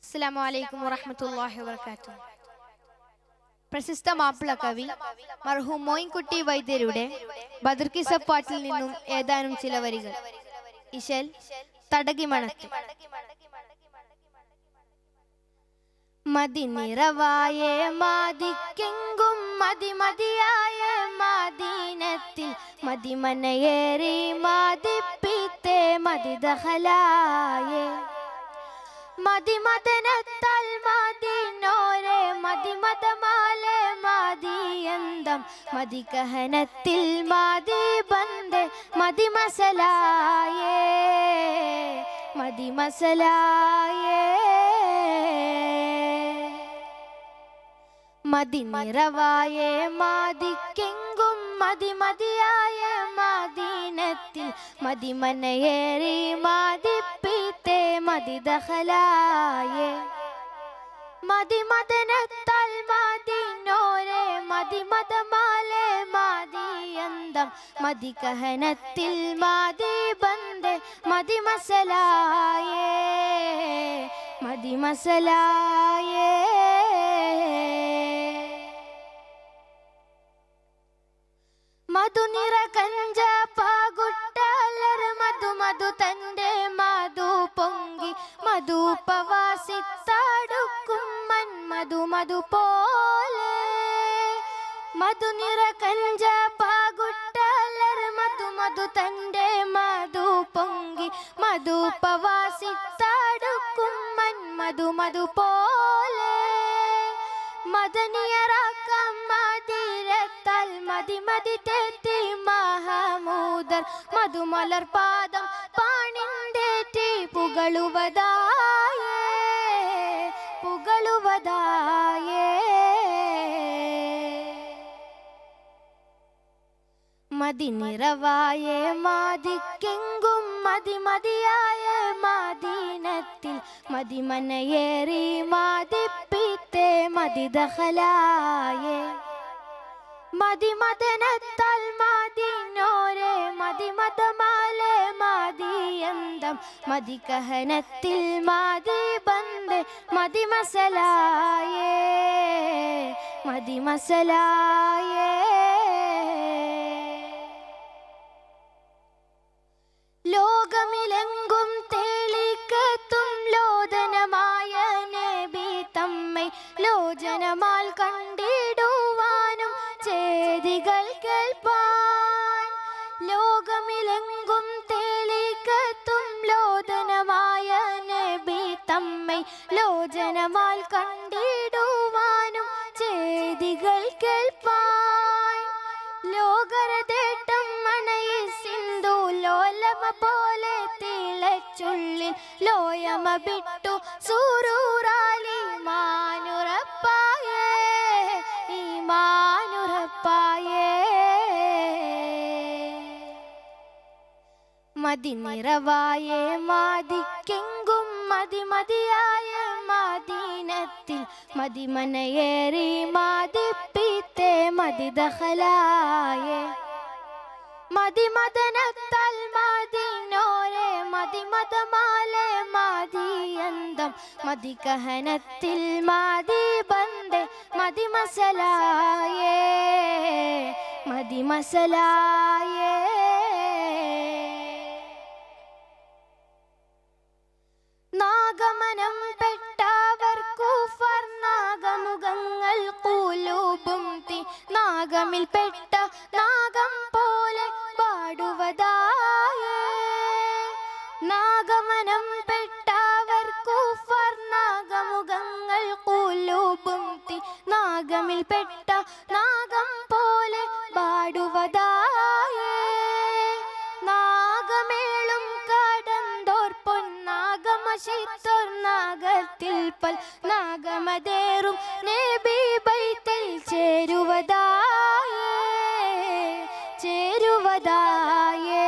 അസ്സലാമു അലൈക്കും വറഹ്മത്തുള്ളാഹി വബറകാതുഹു. പ്രശസ്ത മാപ്പിള കവി മർഹൂം മോയിൻകുട്ടി വൈദ്യരുടെ ബദർകിസപ്പാട്ടിൽ നിന്നും ഏതാനും ചില വരികൾ. ഇശൽ തടകിമണത്ത്. മദിനിറവായേ മാദിക്കെങ്കും മതിമതിയായ മദീനത്തിൽ മതിമനയേറി മാദിപ്പിത്തേ മദിദഹലായേ മതിമദനത്താൽ മദീനോരെ മതിമദമാലെ മദിയന്തം മദികഹനത്തിൽ മദി ബന്ദേ മദിമസലായേ മദിമസലായേ മദിനിറവായേ മാദിക്കെങ്കും മതിമതിയായ മദീനത്തിൽ മദിമനയേറി മദിപ്പിത്തേ മദിദഹലായേ മദിമദനത്താൽ മദീനോരെ മദിമദമാലെ മദിയന്തം മദികഹനത്തിൽ മദി ബന്ദേ മദിമസലായേ മദിമസലായേ മധുനിറ കഞ്ച പാകുട്ടലർ മധു മധു തന്റെ മധു പൊങ്കി മധുപവാസിത്തടുക്കും മന്മധു മധു പോലെ മധുനിറ കഞ്ച പാകുട്ടലർ മധു മധു തന്റെ മധു പൊങ്കി മധുപവാസിത്തടുക്കും മന്മധു മധു പോലെ മദനിയറാക്കാം മദീരത്താൽ മതി തേറ്റി മഹമൂദർ മധുമലർ പാദം പാണിന്തേറ്റി പുകളുവതായേ പുകളുവതായേ മദിനിറവായേ മാദിക്കെങ്കും മതിമതിയായ മദീനത്തിൽ മദിമനയേറി മദിപ്പിത്തേ മദിദഹലായേ മദിമദനത്താൽ മദീനോരെ മദിമദമാലെ മദിയന്തം മദികഹനത്തിൽ മദി ബന്ദേ മദിമസലായേ മദിമസലായേ ലോകമിലെങ്കും തേളിക്കത്തും ലോദനമായ നബി തമ്മെ ലോചനമാൽ കണ്ടിടുവാനും ചേദികൾ കേൾപ്പാൻ ലോകമിലെങ്കും തേളിക്കത്തും ലോദനമായ നബി തമ്മെ ലോചനമാൽ കണ്ടിടുവാനും ചേദികൾ കേൾപ്പാൻ ലോകരതേട്ടം മണയി സിന്ധു ലോലമ പോലെ തിളച്ചുള്ളിൽ ലോയമ വിട്ടു സൂറൂറാലി മാനുറപ്പായേ ഈ മാനുറപ്പായേ മദിനിറവായേ മാദിക്കെങ്കും മതിമതിയായ മദീനത്തിൽ മദിമനയേറി മദിപ്പിത്തേ മദിദഹലായേ മദിമദനത്താൽ മദീനോരെ മദിമദമാലെ മദിയന്തം മദികഹനത്തിൽ മദി ബന്ദേ മദിമസലായേ മദിമസലായേ നാഗമനം പെട്ടവർക്കു നാഗമുഖങ്ങൾ കൂലൂബും തി നാഗമിൽ പെട്ട നാഗം പോലെ പാടുവതായേ നാഗമനം പെട്ടവർക്കു നാഗമുഖങ്ങൾ കൂലൂബും തി നാഗമിൽ പെട്ട നാഗം പോലെ പാടുവതായേ നാഗമേളും കടന്തോർ പൊന്നാഗമശിത്തോർ നാഗത്തിൽ പൽ നാഗമതേറും നബി ബൈത്തിൽ ചേരുവതായേ ചേരുവതായേ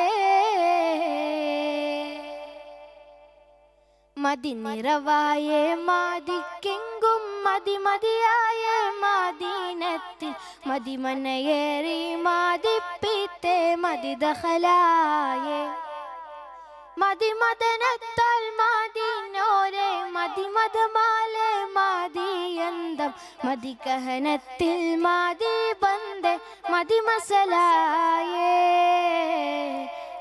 മദിനിറവായേ മാദിക്കെങ്കും മതിമതിയായ മദീനത്തിൽ മദിമനയേറി മദിപ്പിത്തേ മദിദഹലായേ മദിമദനത്താൽ മദീനോരെ മദിമദമാ ബന്ധം മദികഹനത്തിൽ മാതി ബന്ധേ മതി മസലായേ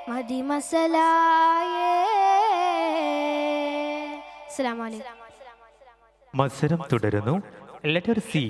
മതി മസലായേ. അസ്സലാമു അലൈക്കും. മത്സരം തുടരുന്നു. Letter C.